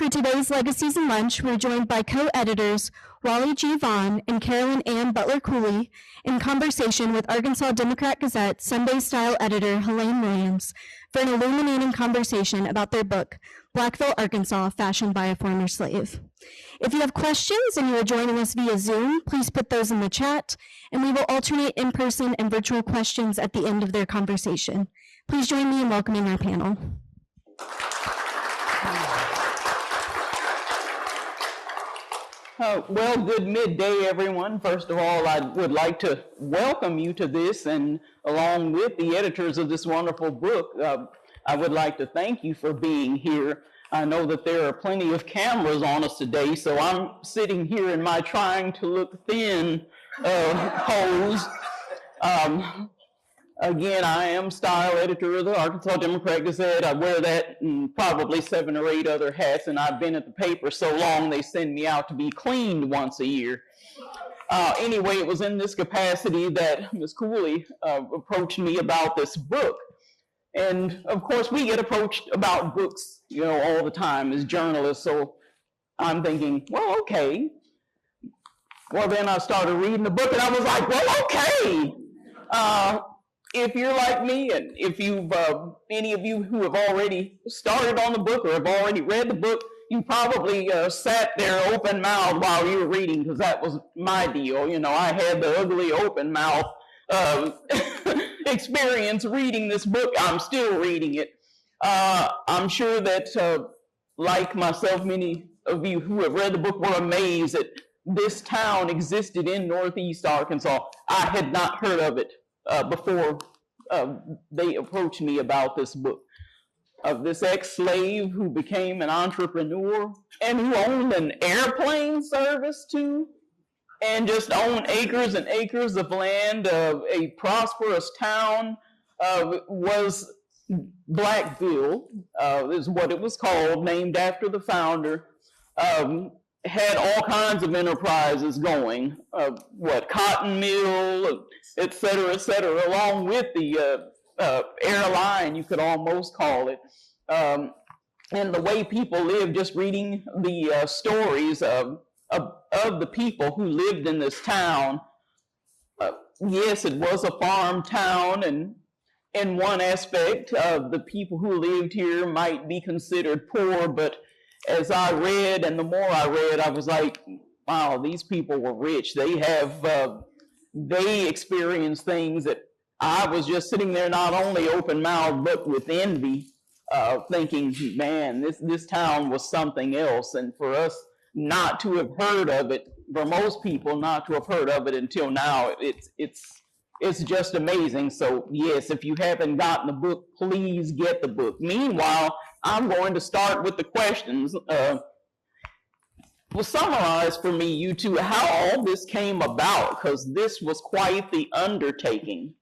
For today's Legacies and Lunch, we're joined by co-editors Wally G. Vaughn and Carolyn and Butler Cooley in conversation with Arkansas Democrat-Gazette Sunday Style editor Helaine Williams for an illuminating conversation about their book, Blackville, Arkansas, Fashioned by a Former Slave. If you have questions and you are joining us via Zoom, please put those in the chat, and we will alternate in-person and virtual questions at the end of their conversation. Please join me in welcoming our panel. Well, good midday, everyone. First of all, I would like to welcome you to this, and along with the editors of this wonderful book, I would like to thank you for being here. I know that there are plenty of cameras on us today, so I'm sitting here in my trying to look thin pose. Again, I am style editor of the Arkansas Democrat-Gazette. I wear that and probably 7 or 8 other hats, and I've been at the paper so long they send me out to be cleaned once a year. Anyway, it was in this capacity that Ms. Cooley approached me about this book. And of course, we get approached about books, you know, all the time as journalists. So I'm thinking, well, okay. Well, then I started reading the book, and I was like, well, okay. If you're like me, and if you've, any of you who have already started on the book or have already read the book, you probably sat there open mouthed while you were reading, because that was my deal. You know, I had the ugly open mouth experience reading this book. I'm still reading it. I'm sure that, like myself, many of you who have read the book were amazed that this town existed in northeast Arkansas. I had not heard of it before they approached me about this book. Of this ex-slave who became an entrepreneur and who owned an airplane service too, and just owned acres and acres of land. A prosperous town was Blackville, is what it was called, named after the founder. Had all kinds of enterprises going, cotton mill, et cetera, along with the airline, you could almost call it. And the way people lived, just reading the stories of the people who lived in this town. Yes, it was a farm town, and in one aspect, the people who lived here might be considered poor, but as I read, and the more I read, I was like, wow, these people were rich. They experienced things that I was just sitting there not only open-mouthed, but with envy, thinking, man, this town was something else. And for us not to have heard of it, for most people not to have heard of it until now, it's just amazing. So yes, if you haven't gotten the book, please get the book. Meanwhile, I'm going to start with the questions. Well, summarize for me, you two, how all this came about, because this was quite the undertaking.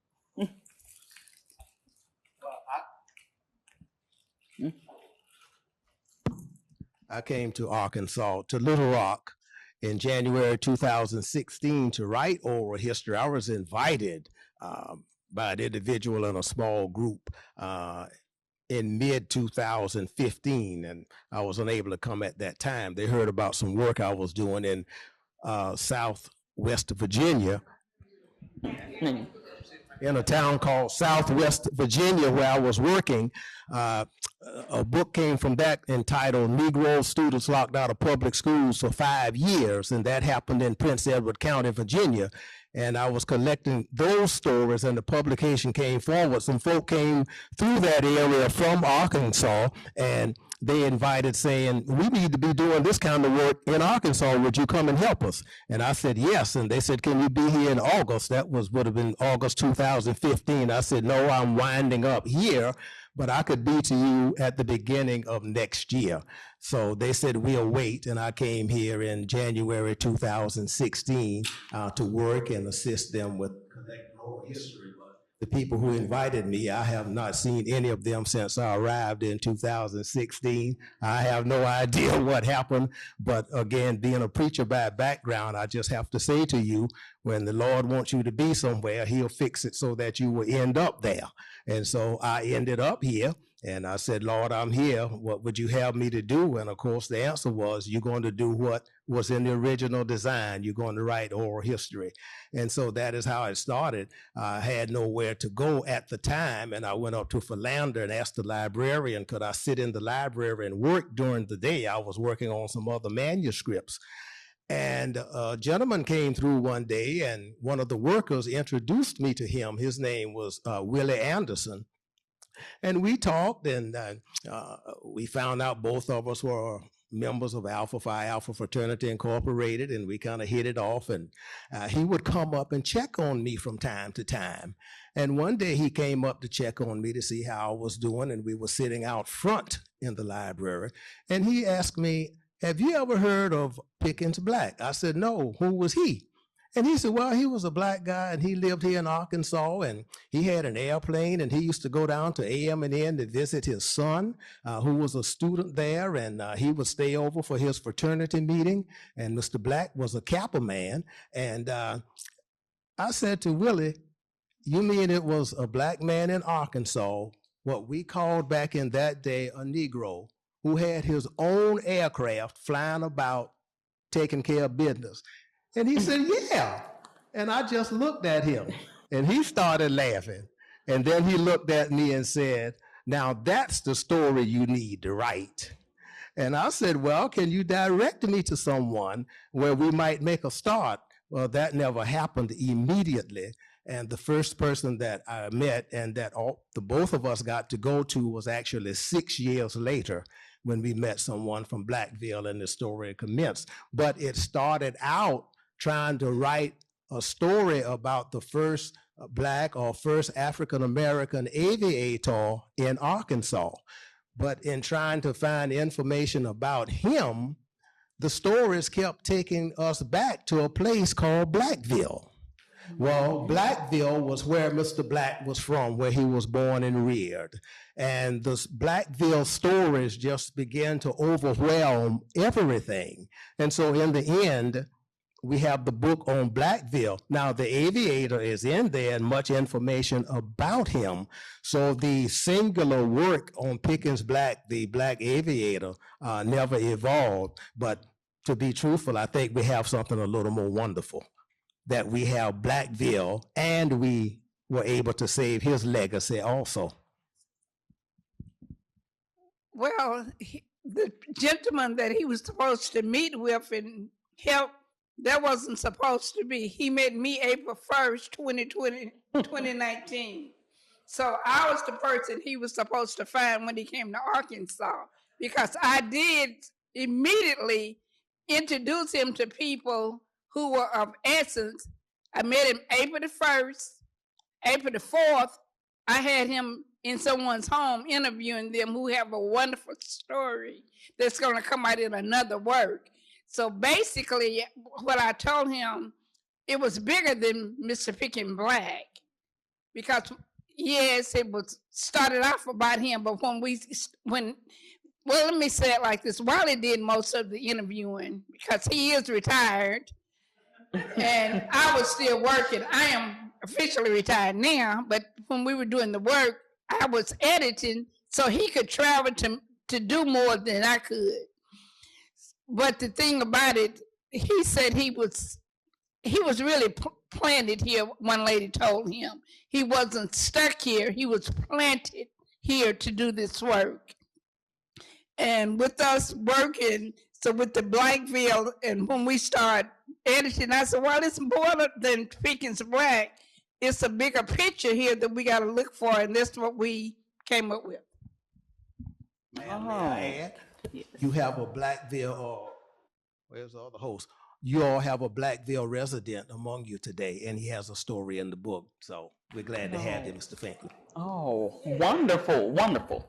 I came to Arkansas, to Little Rock, in January 2016 to write oral history. I was invited by an individual in a small group in mid-2015, and I was unable to come at that time. They heard about some work I was doing in Southwest Virginia, in a town called Southwest Virginia, where I was working. A book came from that entitled Negro Students Locked Out of Public Schools for 5 Years, and that happened in Prince Edward County, Virginia. And I was collecting those stories, and the publication came forward. Some folk came through that area from Arkansas, and they invited, saying, we need to be doing this kind of work in Arkansas. Would you come and help us? And I said, yes. And they said, can you be here in August? That would have been August 2015. I said, no, I'm winding up here, but I could be to you at the beginning of next year. So they said, we'll wait. And I came here in January 2016 to work and assist them with collecting oral history. The people who invited me, I have not seen any of them since I arrived in 2016. I have no idea what happened, but again, being a preacher by background, I just have to say to you, when the Lord wants you to be somewhere, he'll fix it so that you will end up there. And so I ended up here, And I said, Lord, I'm here. What would you have me to do? And of course, the answer was, you're going to do what was in the original design. You're going to write oral history. And so that is how it started. I had nowhere to go at the time. And I went up to Philander and asked the librarian, could I sit in the library and work during the day? I was working on some other manuscripts. And a gentleman came through one day, and one of the workers introduced me to him. His name was Willie Anderson. And we talked, and we found out both of us were members of Alpha Phi Alpha Fraternity Incorporated, and we kind of hit it off. And he would come up and check on me from time to time. And one day he came up to check on me to see how I was doing, and we were sitting out front in the library. And he asked me, have you ever heard of Pickens Black? I said, no. Who was he? And he said, well, he was a black guy, and he lived here in Arkansas, and he had an airplane, and he used to go down to AM&N to visit his son, who was a student there, and he would stay over for his fraternity meeting, and Mr. Black was a Kappa man. And I said to Willie, you mean it was a black man in Arkansas, what we called back in that day a Negro, who had his own aircraft flying about taking care of business? And he said, yeah. And I just looked at him, and he started laughing. And then he looked at me and said, now that's the story you need to write. And I said, well, can you direct me to someone where we might make a start? Well, that never happened immediately. And the first person that I met and that the both of us got to go to was actually 6 years later, when we met someone from Blackville and the story commenced. But it started out trying to write a story about the first black or first African-American aviator in Arkansas. But in trying to find information about him, the stories kept taking us back to a place called Blackville. Well, Blackville was where Mr. Black was from, where he was born and reared. And the Blackville stories just began to overwhelm everything. And so in the end, we have the book on Blackville. Now, the aviator is in there and much information about him. So the singular work on Pickens Black, the black aviator, never evolved. But to be truthful, I think we have something a little more wonderful, that we have Blackville, and we were able to save his legacy also. Well, the gentleman that he was supposed to meet with and help, that wasn't supposed to be. He met me April 1st, 2019. So I was the person he was supposed to find when he came to Arkansas, because I did immediately introduce him to people who were of essence. I met him April the 1st, April the 4th. I had him in someone's home interviewing them who have a wonderful story that's going to come out in another work. So basically, what I told him, it was bigger than Mr. Pickens Black, because yes, it was started off about him, but well, let me say it like this. Wally did most of the interviewing because he is retired, and I was still working. I am officially retired now, but when we were doing the work, I was editing, so he could travel to do more than I could. But the thing about it, he said he was really planted here, one lady told him. He wasn't stuck here, he was planted here to do this work. And with us working, so with the Blackville, and when we start editing, I said, well, it's more than Pickens Black. It's a bigger picture here that we got to look for, and that's what we came up with. Ma'am, may I add? You have a Blackville, or where's the other host? You all have a Blackville resident among you today, and he has a story in the book. So we're glad to have you, Mr. Finkley. Oh, wonderful, wonderful.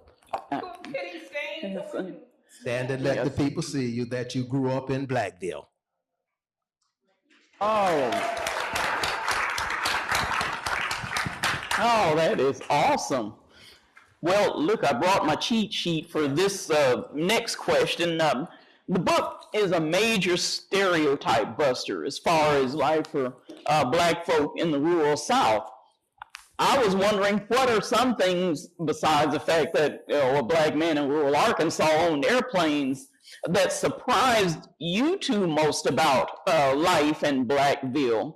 Stand and let the people see you, that you grew up in Blackville. Oh, that is awesome. Well, look, I brought my cheat sheet for this next question. The book is a major stereotype buster as far as life for black folk in the rural South. I was wondering, what are some things besides the fact that a black man in rural Arkansas owned airplanes that surprised you two most about life in Blackville?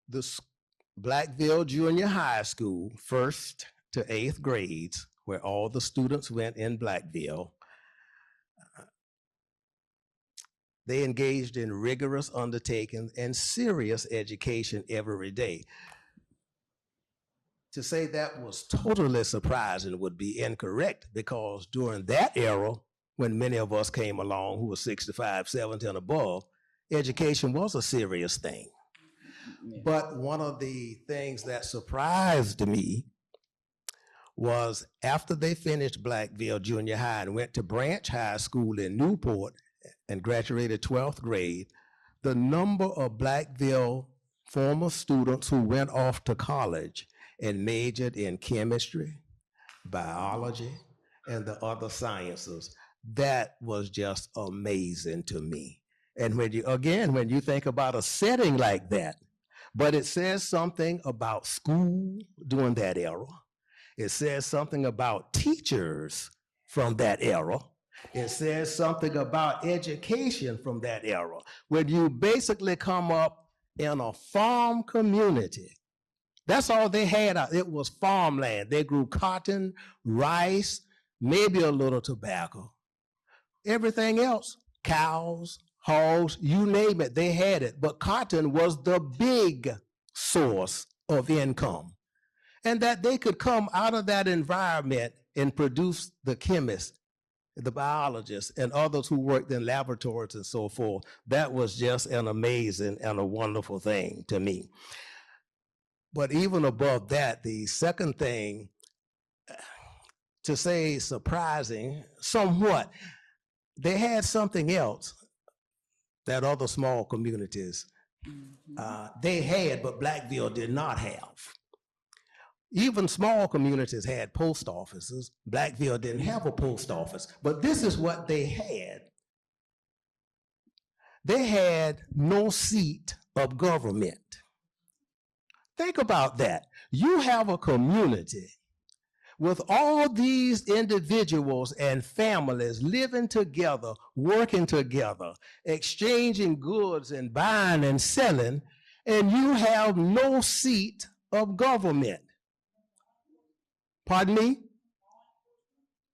The Blackville Junior High School, 1st to 8th grades, where all the students went in Blackville, they engaged in rigorous undertaking and serious education every day. To say that was totally surprising would be incorrect, because during that era, when many of us came along who were 65, 70 and above, education was a serious thing. But one of the things that surprised me was after they finished Blackville Junior High and went to Branch High School in Newport and graduated 12th grade, the number of Blackville former students who went off to college and majored in chemistry, biology, and the other sciences, that was just amazing to me. And when you think about a setting like that, but it says something about school during that era. It says something about teachers from that era. It says something about education from that era. When you basically come up in a farm community, that's all they had. It was farmland. They grew cotton, rice, maybe a little tobacco. Everything else, cows, hogs, you name it, they had it. But cotton was the big source of income. And that they could come out of that environment and produce the chemists, the biologists, and others who worked in laboratories and so forth. That was just an amazing and a wonderful thing to me. But even above that, the second thing, to say surprising, somewhat, they had something else that other small communities they had, but Blackville did not have. Even small communities had post offices. Blackville didn't have a post office, but this is what they had. They had no seat of government. Think about that. You have a community with all these individuals and families living together, working together, exchanging goods and buying and selling, and you have no seat of government. Pardon me?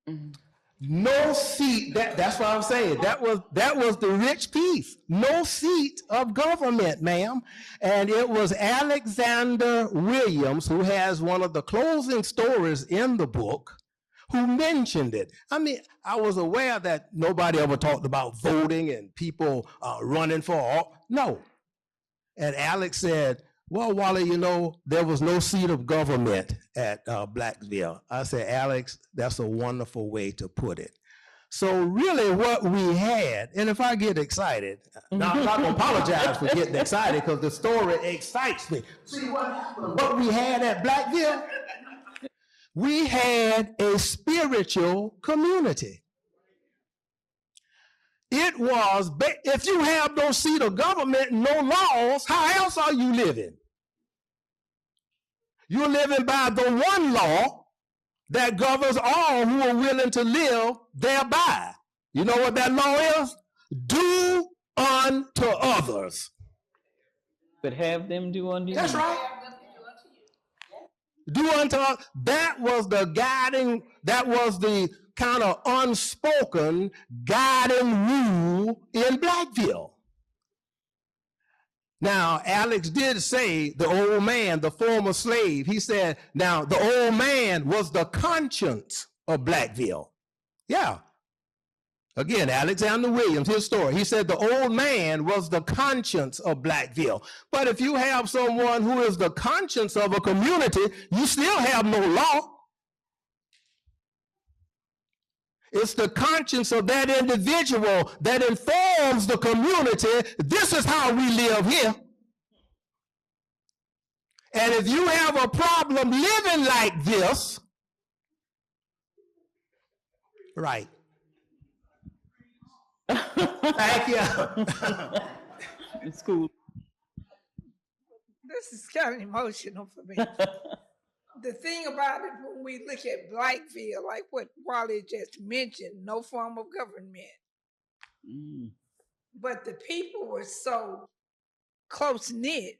Mm-hmm. No seat, that's what I'm saying. That was the rich piece. No seat of government, ma'am. And it was Alexander Williams, who has one of the closing stories in the book, who mentioned it. I mean, I was aware that nobody ever talked about voting and people running for no. And Alex said, well, Wally, you know, there was no seat of government at Blackville. I said, Alex, that's a wonderful way to put it. So really what we had, and if I get excited, now I'm not gonna apologize for getting excited because the story excites me. See what happened? What we had at Blackville? We had a spiritual community. It was, if you have no seat of government, no laws, how else are you living? You're living by the one law that governs all who are willing to live thereby. You know what that law is? Do unto others. But have them do unto you. That's right. Do unto others. That was the guiding, that was the kind of unspoken guiding rule in Blackville. Now, Alex did say the old man, the former slave, he said, now the old man was the conscience of Blackville. Yeah. Again, Alexander Williams, his story, he said the old man was the conscience of Blackville. But if you have someone who is the conscience of a community, you still have no law. It's the conscience of that individual that informs the community, this is how we live here. And if you have a problem living like this, right. Thank you. It's cool. This is kind of emotional for me. The thing about it, when we look at Blackville, like what Wally just mentioned, no form of government. But the people were so close-knit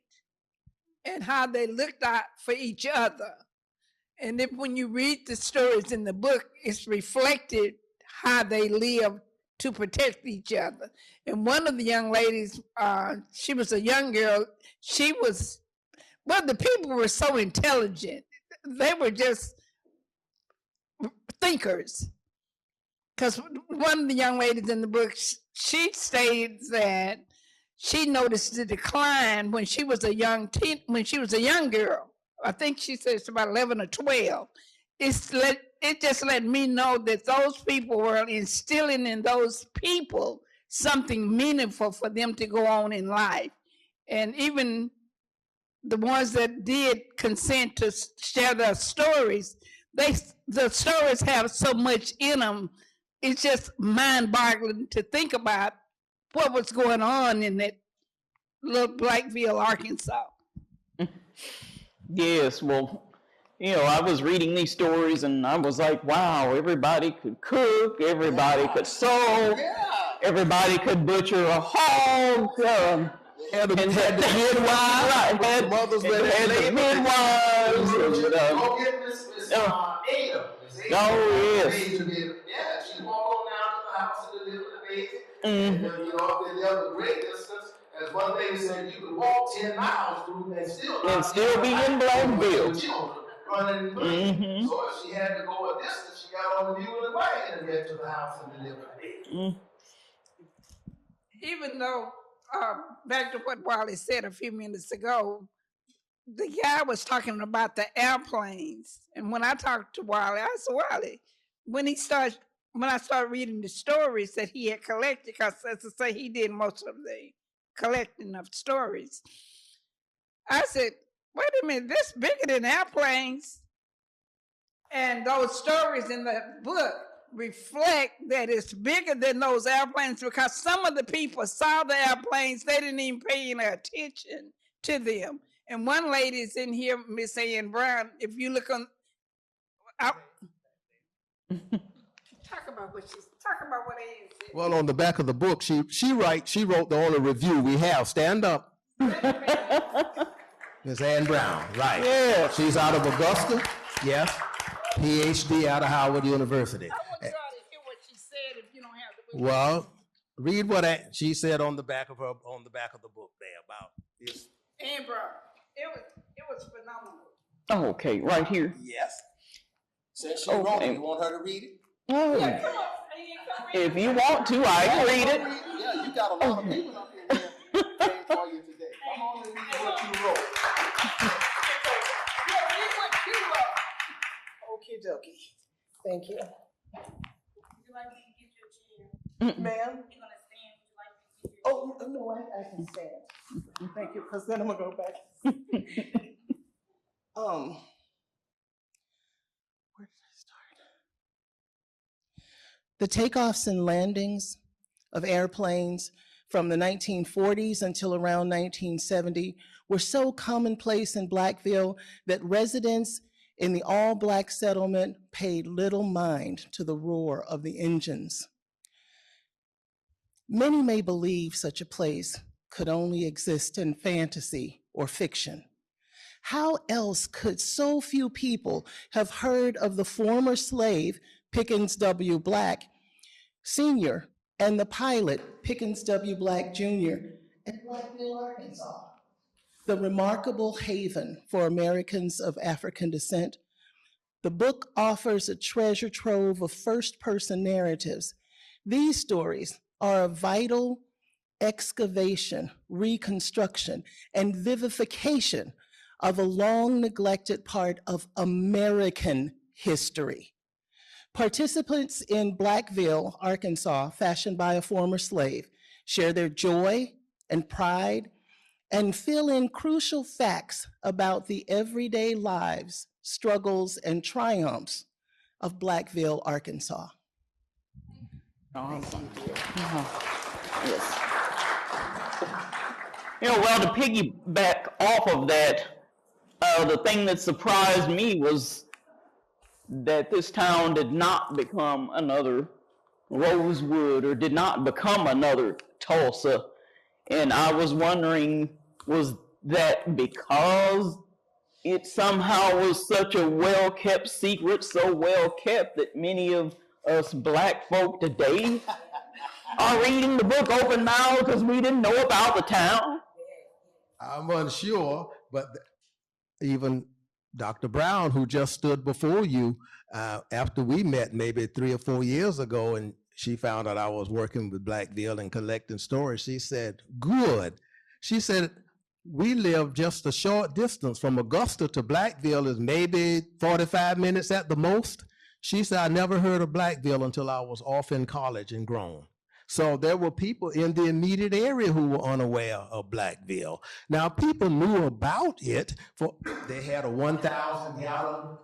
and how they looked out for each other. And if when you read the stories in the book, it's reflected how they lived to protect each other. And one of the young ladies, she was a young girl, the people were so intelligent. They were just thinkers. Because one of the young ladies in the book, she stated that she noticed the decline when she was a young girl. I think she said it's about 11 or 12. It just let me know that those people were instilling in those people something meaningful for them to go on in life. And even the ones that did consent to share their stories, the stories have so much in them. It's just mind-boggling to think about what was going on in that little Blackville, Arkansas. Yes, well, I was reading these stories and I was like, wow, everybody could cook, everybody could sew, everybody could butcher a hog. Had the midwives, right, had mothers the midwives. Yes. Yeah, she walked on down to the house and delivered the baby. And the other great distance, as one lady said, you could walk 10 miles through and still be in Blackville. Children running and playing. So if she had to go a distance, she got on the mule and wagon and get to the house and delivered the baby. Even though, back to what Wally said a few minutes ago, the guy was talking about the airplanes. And when I talked to Wally, I said, Wally, when I started reading the stories that he had collected, because as I say, he did most of the collecting of stories. I said, wait a minute, this bigger than airplanes. And those stories in the book reflect that it's bigger than those airplanes, because some of the people saw the airplanes, they didn't even pay any attention to them. And one lady is in here, Miss Ann Brown, if you look on, talk about what Ann said. well, on the back of the book, she wrote the only review we have. Stand up. Miss Ann Brown, right. Yeah. She's out of Augusta, yes. PhD out of Howard University. I want y'all to hear what she said if you don't have the book. Well, read what she said on the back of the book there about this. Ann Brown, it was phenomenal. Okay, right here. Yes. Since she wrote it, you want her to read it? Oh, Yeah, come on, Ann, come read if you want to, I can read it. Yeah, you got a lot of people up here that came for you today. Come on and read what you wrote. Okie dokie. Thank you. Would you like me to get you a chair? Ma'am? You're gonna stand, would you like me to get you a chair? Oh, no, I can stand. Thank you, because then I'm gonna go back. Where did I start? The takeoffs and landings of airplanes from the 1940s until around 1970 were so commonplace in Blackville that residents in the all-Black settlement paid little mind to the roar of the engines. Many may believe such a place could only exist in fantasy or fiction. How else could so few people have heard of the former slave, Pickens W. Black Sr., and the pilot, Pickens W. Black Jr., in Blackville, Arkansas? The remarkable haven for Americans of African descent. The book offers a treasure trove of first-person narratives. These stories are a vital excavation, reconstruction, and vivification of a long-neglected part of American history. Participants in Blackville, Arkansas, fashioned by a former slave, share their joy and pride and fill in crucial facts about the everyday lives, struggles, and triumphs of Blackville, Arkansas. Awesome. Yes. Well, to piggyback off of that, the thing that surprised me was that this town did not become another Rosewood or did not become another Tulsa. And I was wondering, was that because it somehow was such a well-kept secret, so well-kept that many of us black folk today are reading the book open now because we didn't know about the town? I'm unsure, but even Dr. Brown, who just stood before you after we met maybe 3 or 4 years ago, and she found out I was working with Blackville and collecting stories, she said, good. She said, we live just a short distance from Augusta to Blackville is maybe 45 minutes at the most. She said, I never heard of Blackville until I was off in college and grown. So there were people in the immediate area who were unaware of Blackville. Now, people knew about it. They had a 1,000-gallon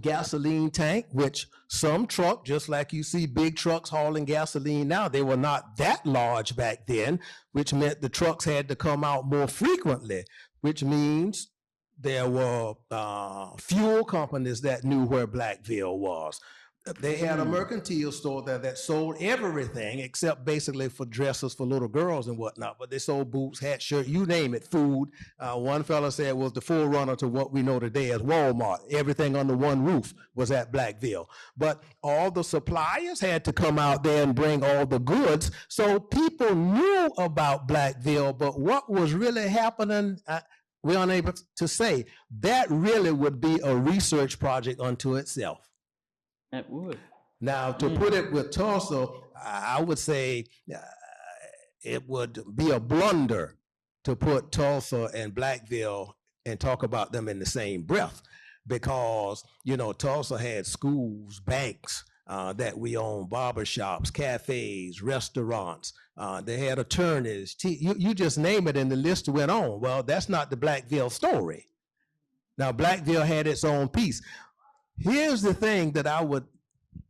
gasoline tank, which some truck, just like you see big trucks hauling gasoline now, they were not that large back then, which meant the trucks had to come out more frequently, which means there were fuel companies that knew where Blackville was. They had a mercantile store there that sold everything except basically for dresses for little girls and whatnot. But they sold boots, hats, shirts, you name it, food. One fella said it was the forerunner to what we know today as Walmart. Everything under one roof was at Blackville. But all the suppliers had to come out there and bring all the goods. So people knew about Blackville, but what was really happening, we're unable to say. That really would be a research project unto itself. It would. Now, to put it with Tulsa, I would say it would be a blunder to put Tulsa and Blackville and talk about them in the same breath, because, Tulsa had schools, banks that we own, barbershops, cafes, restaurants. They had attorneys. You just name it and the list went on. Well, that's not the Blackville story. Now, Blackville had its own piece. Here's the thing that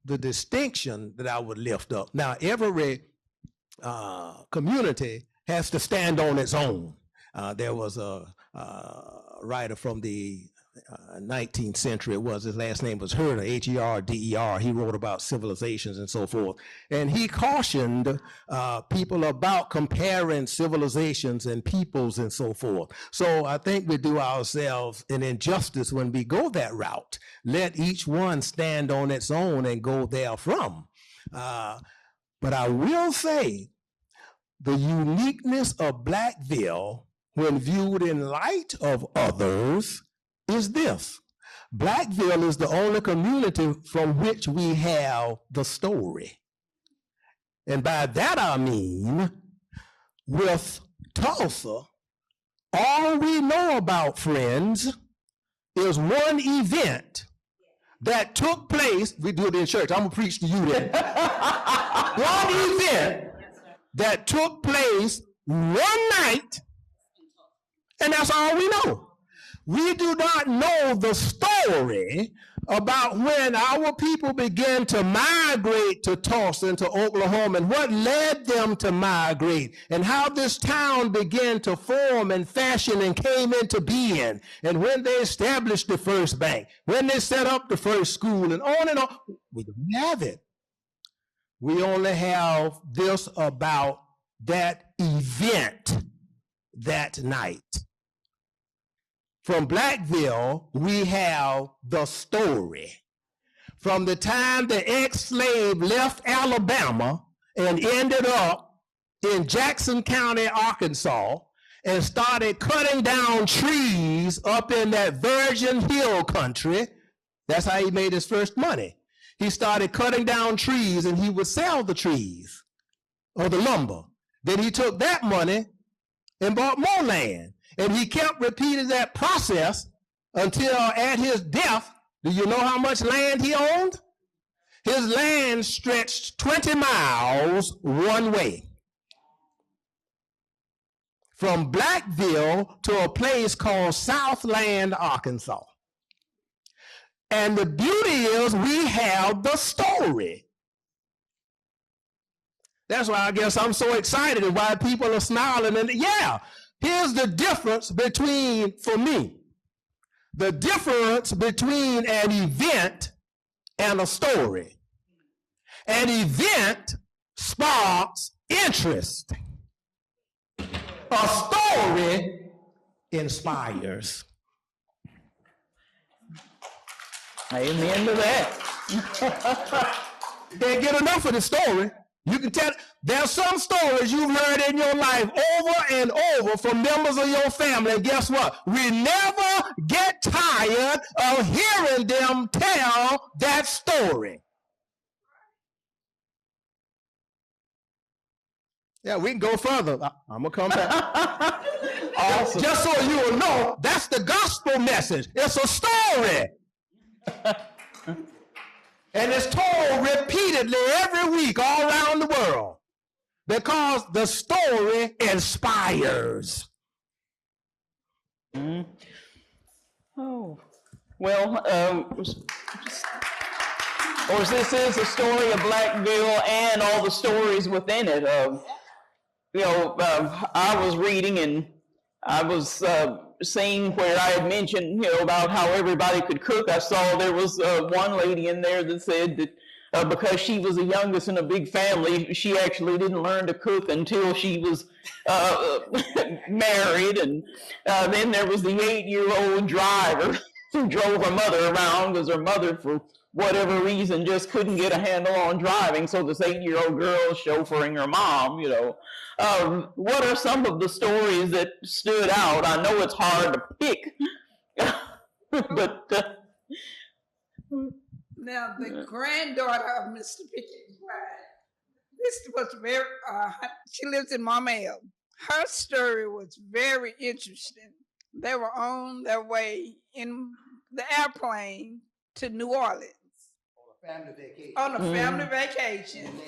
the distinction that I would lift up. Now, every community has to stand on its own. There was a writer from the 19th century, his last name was Herder, Herder. He wrote about civilizations and so forth. And he cautioned people about comparing civilizations and peoples and so forth. So I think we do ourselves an injustice when we go that route. Let each one stand on its own and go therefrom. But I will say the uniqueness of Blackville, when viewed in light of others, is this. Blackville is the only community from which we have the story. And by that I mean, with Tulsa, all we know about, friends, is one event that took place. We do it in church. I'm gonna preach to you then. One event that took place one night, and that's all we know. We do not know the story about when our people began to migrate to Tulsa and to Oklahoma, and what led them to migrate, and how this town began to form and fashion and came into being, and when they established the first bank, when they set up the first school, and on and on. We don't have it. We only have this about that event that night. From Blackville, we have the story. From the time the ex-slave left Alabama and ended up in Jackson County, Arkansas, and started cutting down trees up in that Virgin Hill country, that's how he made his first money. He started cutting down trees and he would sell the trees or the lumber. Then he took that money and bought more land. And he kept repeating that process until at his death, do you know how much land he owned? His land stretched 20 miles one way. From Blackville to a place called Southland, Arkansas. And the beauty is we have the story. That's why I guess I'm so excited and why people are smiling. And yeah, here's the difference between, for me, the difference between an event and a story. An event sparks interest. A story inspires. Amen to that. Can't get enough of the story. You can tell, there's some stories you've heard in your life over and over from members of your family. And guess what? We never get tired of hearing them tell that story. Yeah, we can go further. I'm going to come back. Awesome. Just so you will know, that's the gospel message. It's a story. And it's told repeatedly every week all around the world because the story inspires. Mm. Oh, well, of course, this is the story of Blackville and all the stories within it. I was reading and I was seeing where I had mentioned, about how everybody could cook. I saw there was one lady in there that said that because she was the youngest in a big family, she actually didn't learn to cook until she was married. And then there was the 8-year-old driver who drove her mother around because her mother, for whatever reason, just couldn't get a handle on driving. So this 8-year-old girl is chauffeuring her mom, What are some of the stories that stood out? I know it's hard to pick, but... Now, the granddaughter of Mr. Pickens, this was very, she lives in Marmel. Her story was very interesting. They were on their way in the airplane to New Orleans. On a family vacation.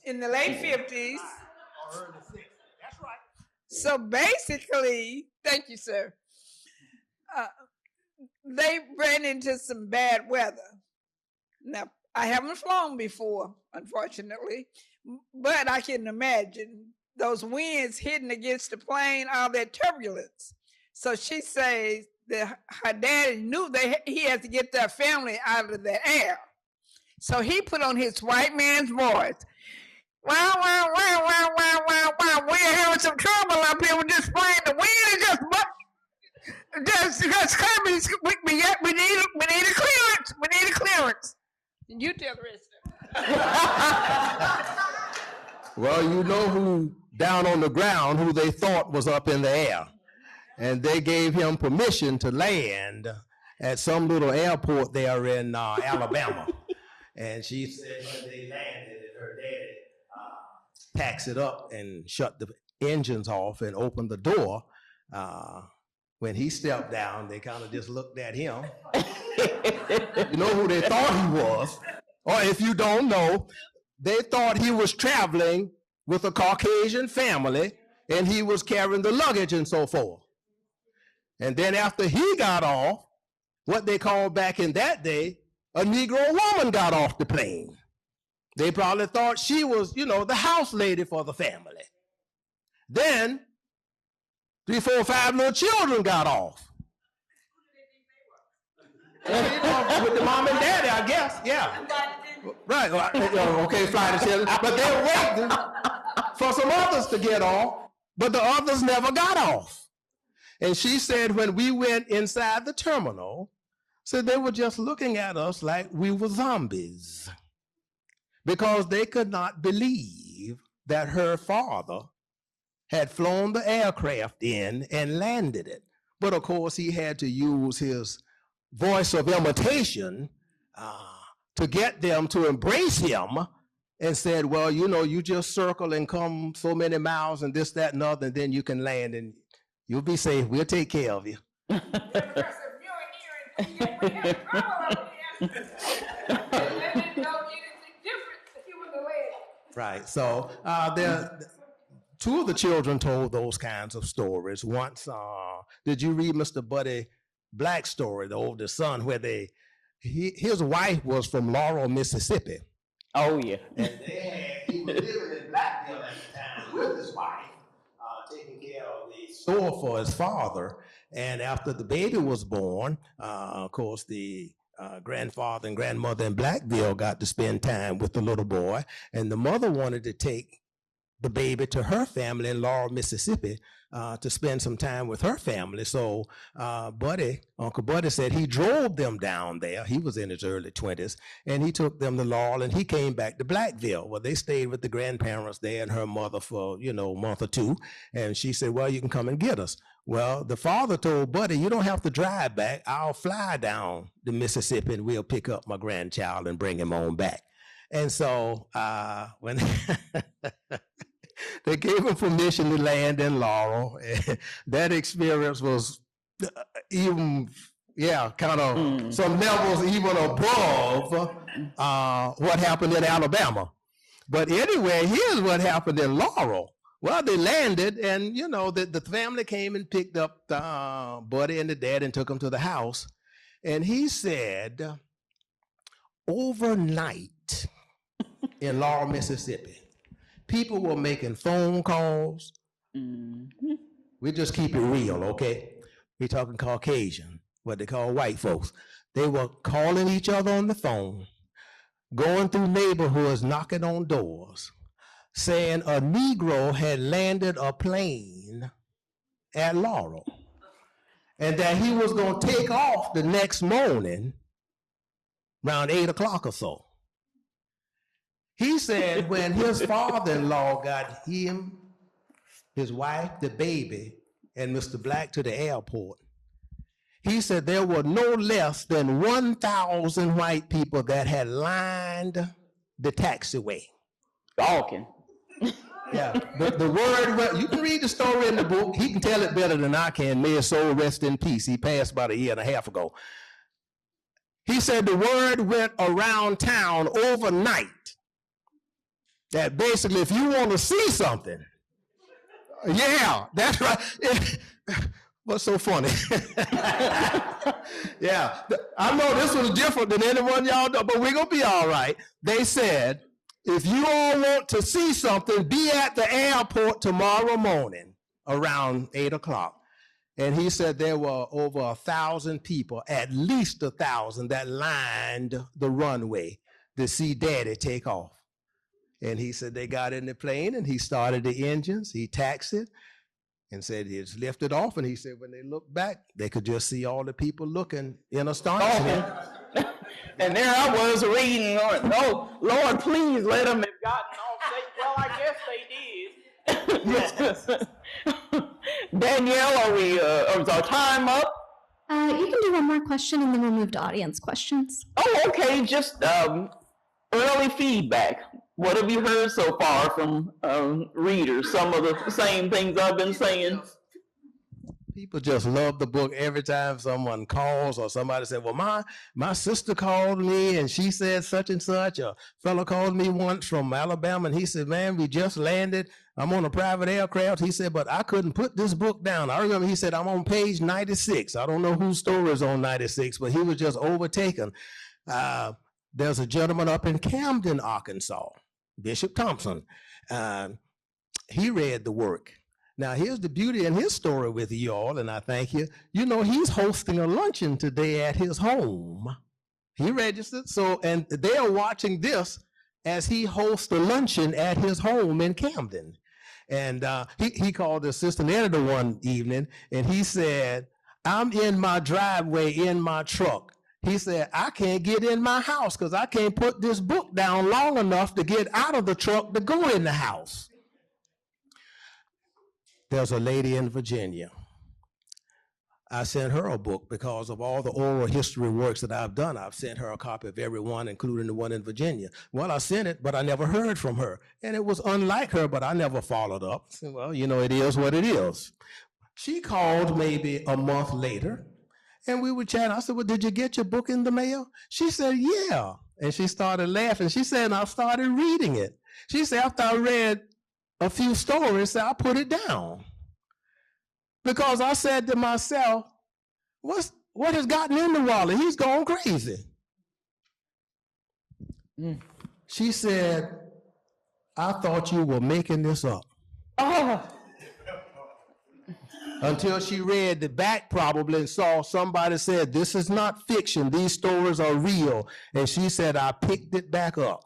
In the late 50s. That's right. So basically, thank you, sir. They ran into some bad weather. Now, I haven't flown before, unfortunately, but I can imagine those winds hitting against the plane, all that turbulence. So she says that her daddy knew that he had to get their family out of the air. So he put on his white man's voice. Wow, wow, wow, wow, wow, wow, wow. We're having some trouble up here with this plane. The wind is just coming. We need a clearance. We need a clearance. And you tell the rest of it. Well, you know who down on the ground, who they thought was up in the air. And they gave him permission to land at some little airport there in Alabama. And she said when they landed, her daddy packed it up and shut the engines off and opened the door. When he stepped down, they kind of just looked at him. You know who they thought he was? Or if you don't know, they thought he was traveling with a Caucasian family and he was carrying the luggage and so forth. And then after he got off, what they called back in that day, a Negro woman got off the plane. They probably thought she was, the house lady for the family. Then 3, 4, 5 little children got off. With the mom and daddy, I guess, yeah. Right, okay, flight attendant. But they were waiting for some others to get off, but the others never got off. And she said when we went inside the terminal, said they were just looking at us like we were zombies because they could not believe that her father had flown the aircraft in and landed it. But of course, he had to use his voice of imitation to get them to embrace him and said, well, you just circle and come so many miles and this, that, and other, and then you can land and you'll be safe. We'll take care of you. Right. So two of the children told those kinds of stories. Once, did you read Mr. Buddy Black's story, the oldest son, where his wife was from Laurel, Mississippi. Oh, yeah. And he was living in Blackville at the time with his wife, taking care of the sore for his father. And after the baby was born, of course, the grandfather and grandmother in Blackville got to spend time with the little boy. And the mother wanted to take the baby to her family in Laurel, Mississippi, to spend some time with her family. So Uncle Buddy said he drove them down there. He was in his early 20s, and he took them to Laurel, and he came back to Blackville. Well, they stayed with the grandparents there and her mother for, a month or two. And she said, well, you can come and get us. Well, the father told Buddy, you don't have to drive back. I'll fly down the Mississippi and we'll pick up my grandchild and bring him on back. And so when they gave him permission to land in Laurel, that experience was even, kind of some levels even above what happened in Alabama. But anyway, here's what happened in Laurel. Well, they landed, and the family came and picked up Buddy and the dad and took him to the house. And he said, overnight in Laurel, Mississippi, people were making phone calls. We just keep it real, okay? We're talking Caucasian, what they call white folks. They were calling each other on the phone, going through neighborhoods, knocking on doors, saying a Negro had landed a plane at Laurel and that he was going to take off the next morning around 8 o'clock or so. He said when his father-in-law got him, his wife, the baby, and Mr. Black to the airport, he said there were no less than 1,000 white people that had lined the taxiway. Talking. Yeah, the word, you can read the story in the book. He can tell it better than I can. May his soul rest in peace. He passed about a year and a half ago. He said the word went around town overnight that basically if you want to see something, yeah, that's right. What's so funny? Yeah, I know this was different than anyone y'all know, but we're going to be all right. They said, if you all want to see something, be at the airport tomorrow morning around 8 o'clock. And he said there were over 1,000 people, at least 1,000, that lined the runway to see Daddy take off. And he said they got in the plane and he started the engines, he taxied and said he just lifted off. And he said when they looked back, they could just see all the people looking in astonishment. And there I was reading, oh, Lord, please let them have gotten off safe. Well, I guess they did. Danielle, is our time up? You can do one more question and then we'll move to audience questions. Oh, okay, just early feedback. What have you heard so far from readers? Some of the same things I've been saying? People just love the book. Every time someone calls or somebody said, well, my sister called me and she said such and such. A fellow called me once from Alabama and he said, man, we just landed. I'm on a private aircraft. He said, but I couldn't put this book down. I remember he said, I'm on page 96. I don't know whose story is on 96, but he was just overtaken. There's a gentleman up in Camden, Arkansas, Bishop Thompson. He read the work. Now, here's the beauty in his story with you all, and I thank you. You know, he's hosting a luncheon today at his home. He registered, and they are watching this as he hosts a luncheon at his home in Camden. And he called the assistant editor one evening, and he said, I'm in my driveway in my truck. He said, I can't get in my house because I can't put this book down long enough to get out of the truck to go in the house. There's a lady in Virginia. I sent her a book because of all the oral history works that I've done. I've sent her a copy of every one, including the one in Virginia. Well, I sent it, but I never heard from her. And it was unlike her, but I never followed up. I said, well, you know, it is what it is. She called maybe a month later, and we were chatting. I said, well, did you get your book in the mail? She said, yeah. And she started laughing. She said, and I started reading it. She said, after I read a few stories, I put it down. Because I said to myself, what has gotten into Wally? He's gone crazy. She said, I thought you were making this up. Oh. until she read the back probably and saw somebody said, this is not fiction, these stories are real. And she said, I picked it back up.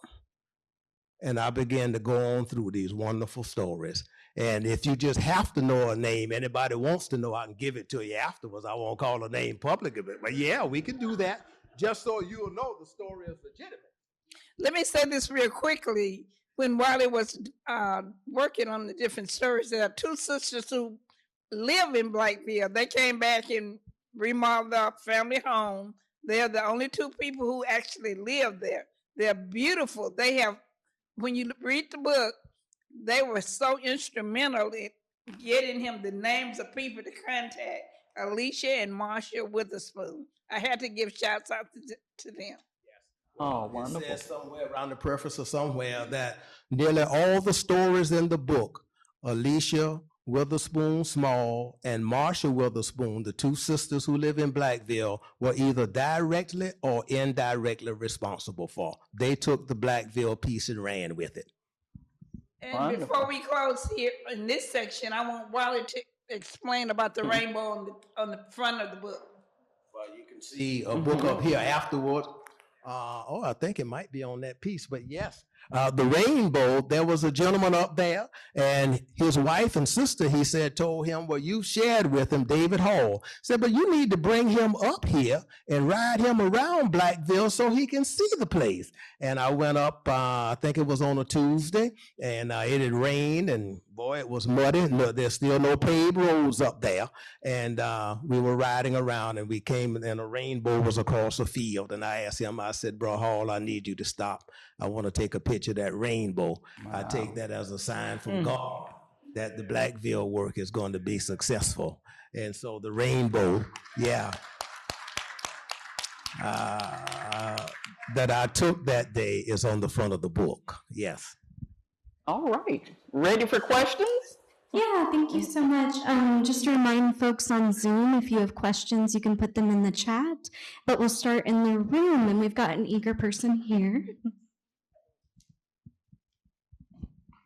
And I began to go on through these wonderful stories. And if you just have to know a name, anybody wants to know, I can give it to you afterwards. I won't call a name publicly, but yeah, we can do that just so you'll know the story is legitimate. Let me say this real quickly. When Wally was working on the different stories, there are two sisters who live in Blackville. They came back and remodeled our family home. They're the only two people who actually live there. They're beautiful. They have, when you read the book, they were so instrumental in getting him the names of people to contact, Alicia and Marsha Witherspoon. I had to give shouts out to them. Oh, wonderful. It says somewhere around the preface or somewhere that nearly all the stories in the book, Alicia Witherspoon Small and Marsha Witherspoon, the two sisters who live in Blackville, were either directly or indirectly responsible for. They took the Blackville piece and ran with it. And Wonderful. before we close here in this section, I want Wally to explain about the rainbow on the front of the book. Well, you can see a book up here afterward. I think it might be on that piece, but yes. The rainbow, there was a gentleman up there, and his wife and sister, he said, told him, well, you shared with him, David Hall, said, but you need to bring him up here and ride him around Blackville so he can see the place. And I went up, I think it was on a Tuesday, and it had rained, and boy, it was muddy. No, there's still no paved roads up there. And we were riding around, and we came, and a rainbow was across the field. And I asked him, I said, Bro Hall, I need you to stop. I want to take a picture of that rainbow. Wow. I take that as a sign from God that the Blackville work is going to be successful. And so the rainbow, yeah, that I took that day is on the front of the book. Yes. All right. Ready for questions? Yeah, thank you so much. Just to remind folks on Zoom, if you have questions, you can put them in the chat. But we'll start in the room, and we've got an eager person here.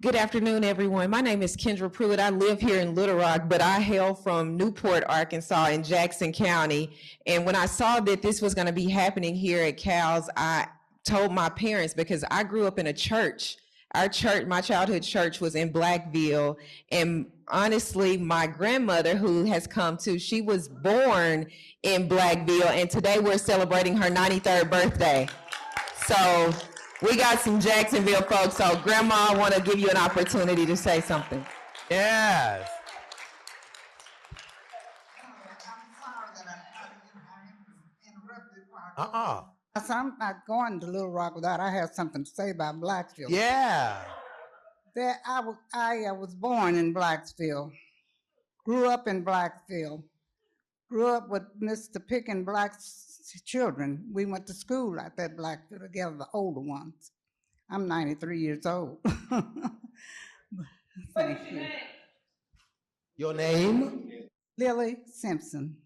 Good afternoon, everyone. My name is Kendra Pruitt. I live here in Little Rock, but I hail from Newport, Arkansas in Jackson County. And when I saw that this was going to be happening here at Cal's, I told my parents, because I grew up in a church. Our church, my childhood church, was in Blackville. And honestly, my grandmother, who has come to, she was born in Blackville, and today we're celebrating her 93rd birthday. So we got some Jacksonville folks. So Grandma, I want to give you an opportunity to say something. Yes. I'm not going to Little Rock without I have something to say about Blacksville. Yeah. I was born in Blacksville, grew up in Blacksville, grew up with Mr. Pickens Black's children. We went to school out there at Blacksville together, the older ones. I'm 93 years old. Thank you. Your name? Lily Simpson.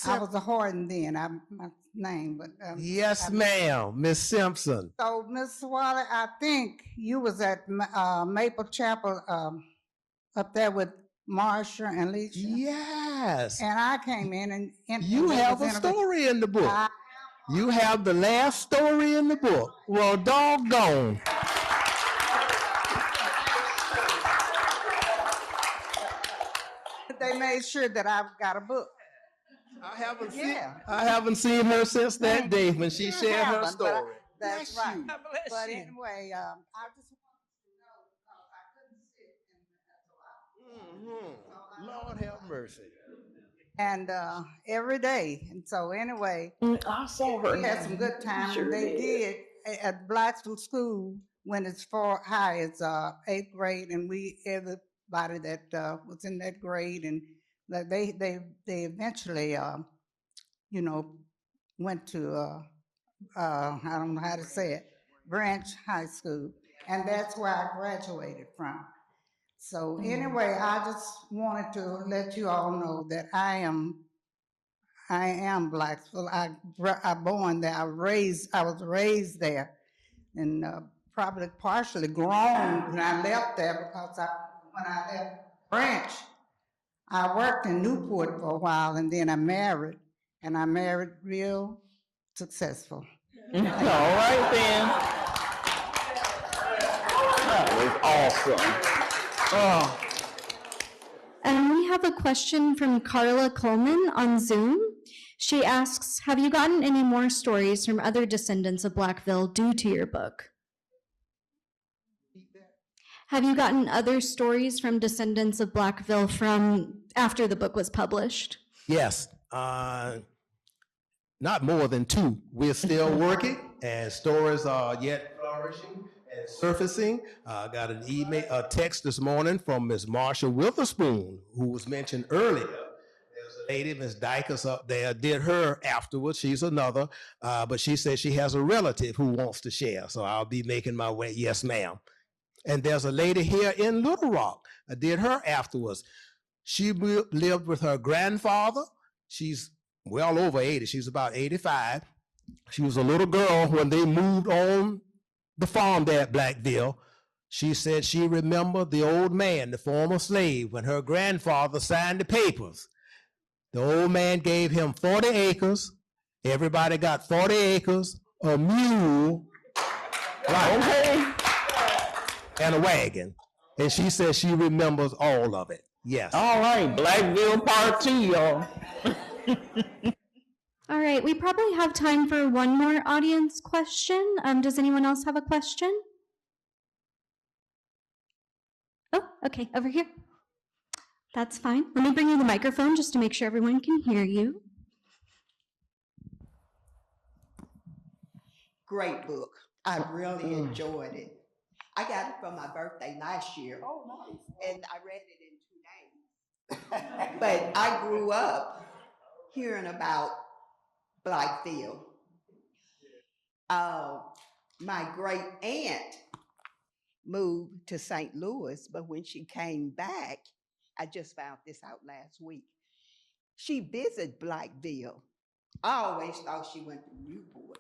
I was a Horton then, my name, but yes, ma'am, Miss Simpson. So, Miss Wally, I think you was at Maple Chapel up there with Marsha and Alicia. Yes. And I came in and you have a story in the book. You have the last story in the book. Well, doggone. They made sure that I've got a book. I haven't seen her since that day when she shared her story. That's right. But anyway, I just wanted to know because I couldn't sit in the Lord have mercy. And every day. And so anyway, I saw her. We had some good times. Sure They did at Blackville School when it's for high, it's 8th grade, and everybody that was in that grade, and they eventually went to I don't know how to say it, Branch High School, and that's where I graduated from. So anyway, I just wanted to let you all know that I am Blacksville. I born there. I was raised there, and probably partially grown when I left there because when I left Branch, I worked in Newport for a while and then I married, and I married real successful. All right then. That was awesome. Oh. And we have a question from Carla Coleman on Zoom. She asks, have you gotten any more stories from other descendants of Blackville due to your book? Have you gotten other stories from descendants of Blackville from after the book was published? Yes, not more than 2. We're still working, and stories are yet flourishing and surfacing. I got an email, a text this morning from Ms. Marsha Witherspoon, who was mentioned earlier. There's a lady, Ms. Dykes up there, did her afterwards. She's another, but she says she has a relative who wants to share, so I'll be making my way. Yes, ma'am. And there's a lady here in Little Rock. I did her afterwards. She lived with her grandfather. She's well over 80. She's about 85. She was a little girl when they moved on the farm there at Blackville. She said she remembered the old man, the former slave, when her grandfather signed the papers. The old man gave him 40 acres. Everybody got 40 acres, a mule, right, okay, and a wagon. And she says she remembers all of it. Yes. All right, Blackville Part 2, y'all. All right, we probably have time for one more audience question. Does anyone else have a question? Oh, okay, over here. That's fine. Let me bring you the microphone just to make sure everyone can hear you. Great book. I really enjoyed it. I got it for my birthday last year. Oh, nice. And I read it in 2 days. But I grew up hearing about Blackville. My great aunt moved to St. Louis, but when she came back, I just found this out last week. She visited Blackville. I always thought she went to Newport,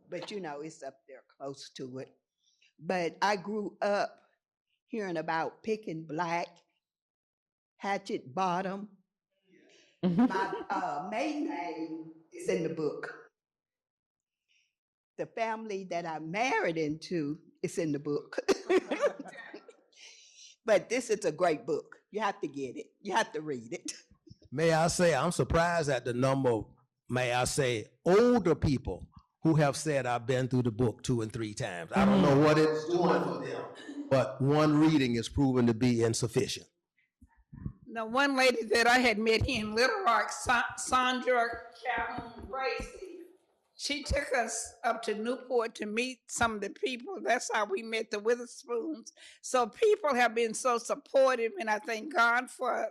but you know, it's up there close to it. But I grew up hearing about Pickens Black, Hatchet Bottom. My maiden name is in the book. The family that I married into is in the book. But this is a great book. You have to get it. You have to read it. May I say, I'm surprised at the number of, may I say, older people who have said, I've been through the book 2 and 3 times. I don't know what it's doing for them, but one reading is proven to be insufficient. Now, one lady that I had met here in Little Rock, Sandra Calhoun Bracy, she took us up to Newport to meet some of the people. That's how we met the Witherspoons. So people have been so supportive, and I thank God for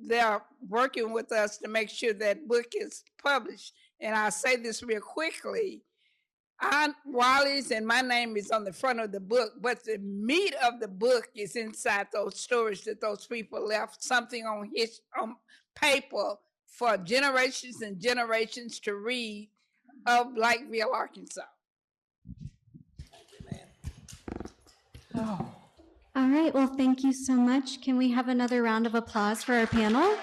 their working with us to make sure that book is published. And I'll say this real quickly. Wally's and my name is on the front of the book, but the meat of the book is inside those stories that those people left, something on paper for generations and generations to read of Blackville, Arkansas. All right, well, thank you so much. Can we have another round of applause for our panel?